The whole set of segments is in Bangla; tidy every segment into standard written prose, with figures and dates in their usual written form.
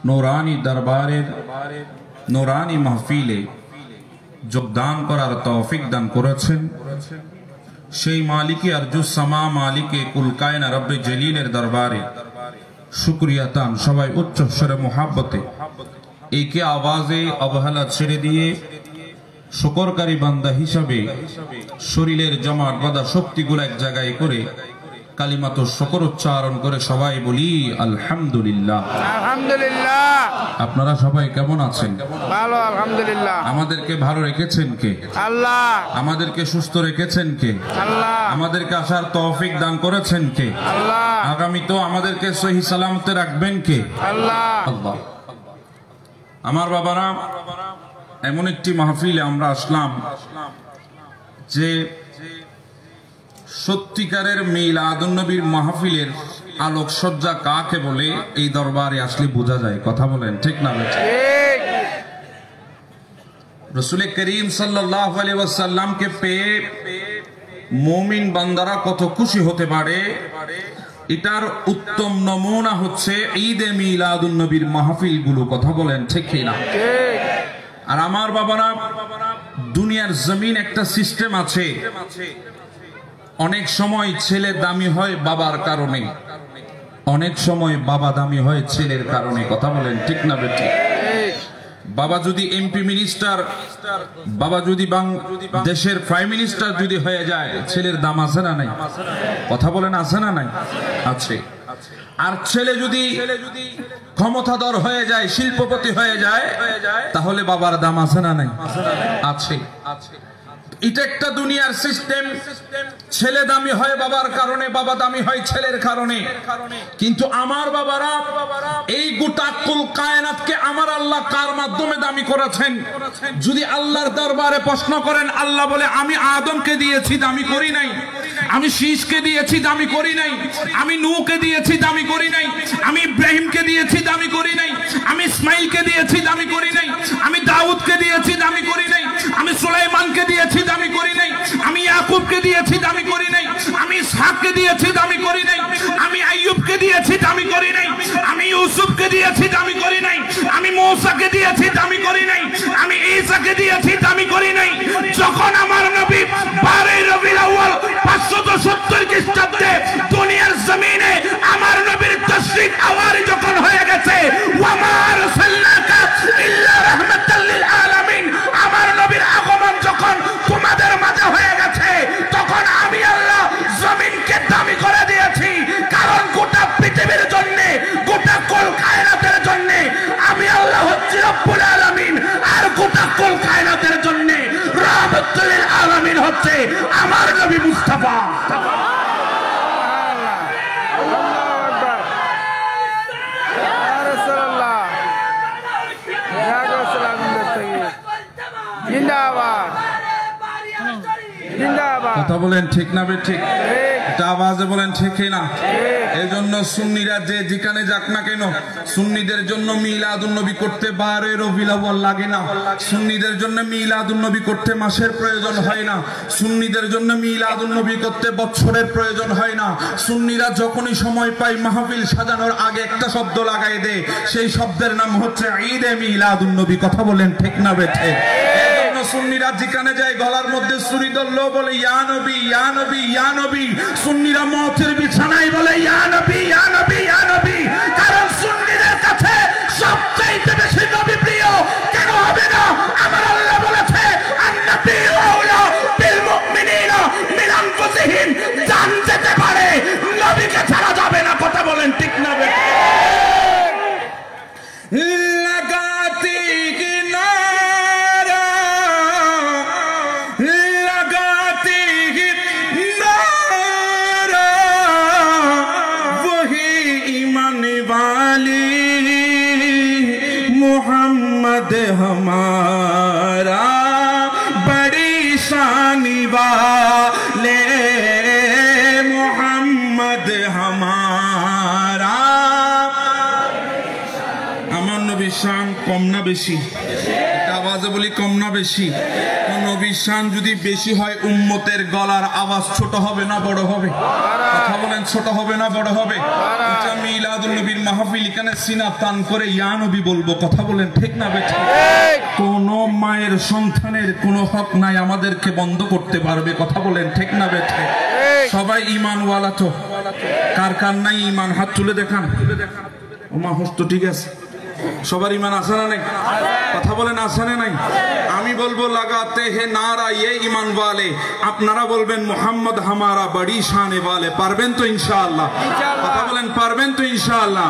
নূরানি দরবারের নূরানি মাহফিলে যোগদান করার তৌফিক দান করেছেন সেই মালিকে আরজুস সামা মালিকে কুল কায়না রব্বে জলিলের দরবারে শুকরিয়া তান সবাই উচ্চ স্বরে মুহাব্বতে একে আওয়াজে অবহেলা ছেড়ে দিয়ে শুকরকারী বান্দা হিসাবে শরীরের জমাট বাঁধা শক্তিগুলো এক জায়গায় করে কালিমাত শুকর উচ্চারণ করে সবাই বলি আলহামদুলিল্লাহ। আলহামদুলিল্লাহ। আপনারা সবাই কেমন আছেন? ভালো আলহামদুলিল্লাহ। আমাদেরকে ভালো রেখেছেন কে? আল্লাহ। আমাদেরকে সুস্থ রেখেছেন কে? আল্লাহ। আমাদেরকে আসার তৌফিক দান করেছেন কে? আল্লাহ। আগামী তো আমাদেরকে সহি সালামতে রাখবেন কে? আল্লাহ। আল্লাহ। আমার বাবারা, এমন একটি মাহফিলে আমরা আসলাম যে সত্যিকারের মিলাদুন নবীর মাহফিলের আলোকসজ্জা কাকে বলে এই দরবারে আসলে বোঝা যায়। কথা বলেন ঠিক না? ঠিক। রাসূল করিম সাল্লাল্লাহু আলাইহি ওয়াসাল্লামকে পেয়ে মুমিন বান্দারা কত খুশি হতে পারে, এটার উত্তম নমুনা হচ্ছে ঈদে মিলাদুন নবীর মাহফিলগুলো। কথা বলেন ঠিক না? ঠিক। আর আমার বাবারা, দুনিয়ার জমিন একটা সিস্টেম আছে, অনেক সময় ছেলে দামি হয় বাবার কারণে, অনেক সময় বাবা দামি হয় ছেলের কারণে। কথা বলেন ঠিক না বেটি? বাবা যদি এমপি মিনিস্টার, বাবা যদি দেশের প্রাইম মিনিস্টার যদি হয়ে যায়, ছেলের দাম আছে না নাই? কথা বলেন আছে না নাই? আছে। আর ছেলে যদি ক্ষমতাধর হয়ে যায়, শিল্পপতি হয়ে যায়, তাহলে বাবার দাম আছে না নাই? আছে। এটা একটা দুনিয়ার সিস্টেম। ছেলে দামি হয় বাবার কারণে, বাবা দামি হয় ছেলের কারণে। কিন্তু আমার বাবারা, এই গোটা কুল কায়নাতকে আমার আল্লাহ কার মাধ্যমে দামি করেছেন? যদি আল্লাহর দরবারে প্রশ্ন করেন, আল্লাহ বলে আমি আদমকে দিয়েছি, দামি করি নাই। আমি শীষকে দিয়েছি, দামি করি নাই। আমি নূহকে দিয়েছি, দামি করি নাই। আমি ইব্রাহিমকে দিয়েছি, দামি করি নাই। আমি ইসমাইলকে দিয়েছি, দামি করি নাই। আমি দাউদকে দিয়েছি, দামি করি নাই। আমি সুলাইমানকে দিয়েছি, দামি করি নাই। আমি ইয়াকুবকে দিয়েছি, দামি করি নাই। আমি ইসহাককে দিয়েছি, দামি করি নাই। আমি আইয়ুবকে দিয়েছি, দামি করি নাই। আমি ইউসুফকে দিয়েছি, দামি করি নাই। আমি মূসাকে দিয়েছি, দামি করি নাই। আমি ঈসাকে দিয়েছি, দামি করি নাই। যখন আমার নবী 12 রবিউল আউয়াল 570 খ্রিস্টাব্দে দুনিয়ার জমিনে আমার নবীর তাশরীফ আওয়ারি যখন হয়ে গেছে, ওয়া মা আরসালনাকা ইল্লা রাহমাতাল লিল আলামিন, আমার নবীর আগমন যখন তোমাদের মাঝে হয়ে গেছে, তখন আমি আল্লাহ জমিনকে দামি করে দিয়েছি। কারণ গোটা পৃথিবীর জন্য, গোটা কুল কায়নাতের জন্য আমি আল্লাহ হচ্ছি রব্বুল আলামিন, আর গোটা কুল কায়নাতের জন্য রাহমাতুল লিল আলামিন হচ্ছে আমার নবী মুস্তাফা। কথা বলেন ঠিক না বে ঠিক? এটা আওয়াজে বলেন ঠিক না? এই জন্য সুন্নিরা যে যেখানে যাক না কেন, সুন্নিদের জন্য মিলাদুন নবী করতে 12 রবিউল আউয়াল লাগে না। সুন্নিদের জন্য মিলাদুন নবী করতে মাসের প্রয়োজন হয় না। সুন্নিদের জন্য মিলাদুন নবী করতে বছরের প্রয়োজন হয় না। সুন্নিরা যখনই সময় পায় মাহফিল সাজানোর আগে একটা শব্দ লাগাই দেয়, সেই শব্দের নাম হচ্ছে ঈদে মিলাদুন নবী। কথা বলেন ঠিক না বে ঠিক? সুন্নিরা যেখানে যায় গলার মধ্যে ছুরি ধরলেও বলে ইয়া নবী, ইয়া নবী, ইয়া নবী। সুন্নিরা মওতের বিছানায় বলে ইয়া নবী, ইয়া নবী, ইয়া নবী। কারণ সুন্নিদের কাছে সবচাইতে বেশি নবী প্রিয়। কেন হবে না? আমার আল্লাহ বলেছে আন-নাবিয়্যু আওলা বিল মুমিনিনা মিন আনফুসিহিম। জান যেতে পারে, নবীকে ছাড়া যাবে না। কথা বলেন ঠিক না? লাগাতি কি না हमारा बड़ी शानी वाले मोहम्मद हमारा। আমার নবী শান কম না বেশি? এটা আওয়াজে বলি কম না বেশি? নবীর শান যদি বেশি হয় উম্মতের গলার আওয়াজ ছোট হবে না বড় হবে? কথা বলেন, ছোট হবে না বড় হবে? এটা মিলাদুন নবীর মাহফিল, এখানে সিনা টান করে ইয়া নবী বলবো। কথা বলেন ঠিক না বেঠিক? কোন মায়ের সন্তানের কোনো হক নাই আমাদেরকে বন্ধ করতে পারবে। কথা বলেন ঠিক না বেঠিক? সবাই ঈমানওয়ালা তো? কার কার নাই ঈমান হাত তুলে দেখান। ওমা হস্ত ঠিক আছে, সবার ঈমান আছে না নাই? কথা বলেন আছে না নাই? আমি বলবো লাগাতে হে নারা ये ईमान वाले, আপনারা বলবেন মোহাম্মদ হামারা বড়ি শানে वाले। পারবেন তো ইনশাআল্লাহ? কথা বলেন পারবেন তো ইনশাআল্লাহ?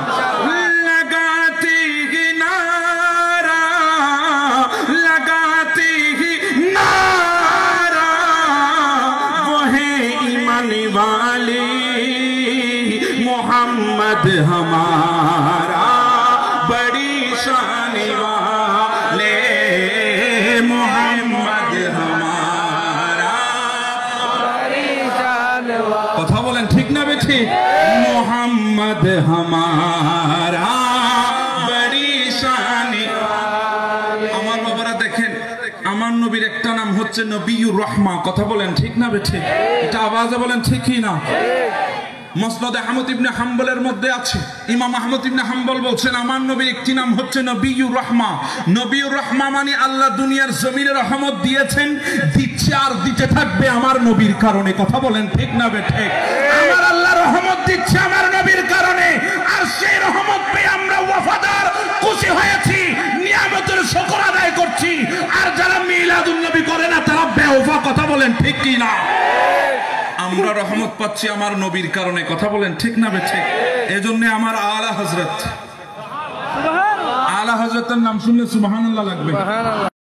লাগাতে হে নারা, লাগাতে হে নারা, वो है ईमान वाले, मोहम्मद हमारा बड़ी शान वाले, मोहम्मद हमारा बड़ी शान वाले। কথা বলেন ঠিক না বেঠি? मोहम्मद हमारा बड़ी शान। আমার বাবারা দেখেন, আমার নবীর একটা নাম হচ্ছে নবিয়ুর রহমা। কথা বলেন ঠিক না বেঠি? এটা আওয়াজে বলেন ঠিকই না? মুসনাদ আহমদ ইবনে হাম্বলের মধ্যে আছে, ইমাম আহমদ ইবনে হাম্বল বলছেন আমার নবীর একটি নাম হচ্ছে নবিয়ুর রহমা। নবিয়ুর রহমা মানে আল্লাহ দুনিয়ার জমিনে রহমত দিয়েছেন, দিচ্ছে আর দিতে থাকবে আমার নবীর কারণে। কথা বলেন ঠিক না বেঠিক? আমার আল্লাহ রহমত দিচ্ছে আমার নবীর কারণে, আর সেই রহমত পেয়ে আমরা ওয়াফাদার, খুশি হয়েছি, নিয়ামতের শুকর আদায় করছি। আর যারা মিলাদুন নবী করে না তারা বেওফা। কথা বলেন ঠিক কি না? আমরা রহমত পাচ্ছি আমার নবীর কারণে। কথা বলেন ঠিক না বেঠিক? এজন্য আমার আলা হযরত, আলা হযরতের নাম শুনলে সুবহানাল্লাহ লাগবে।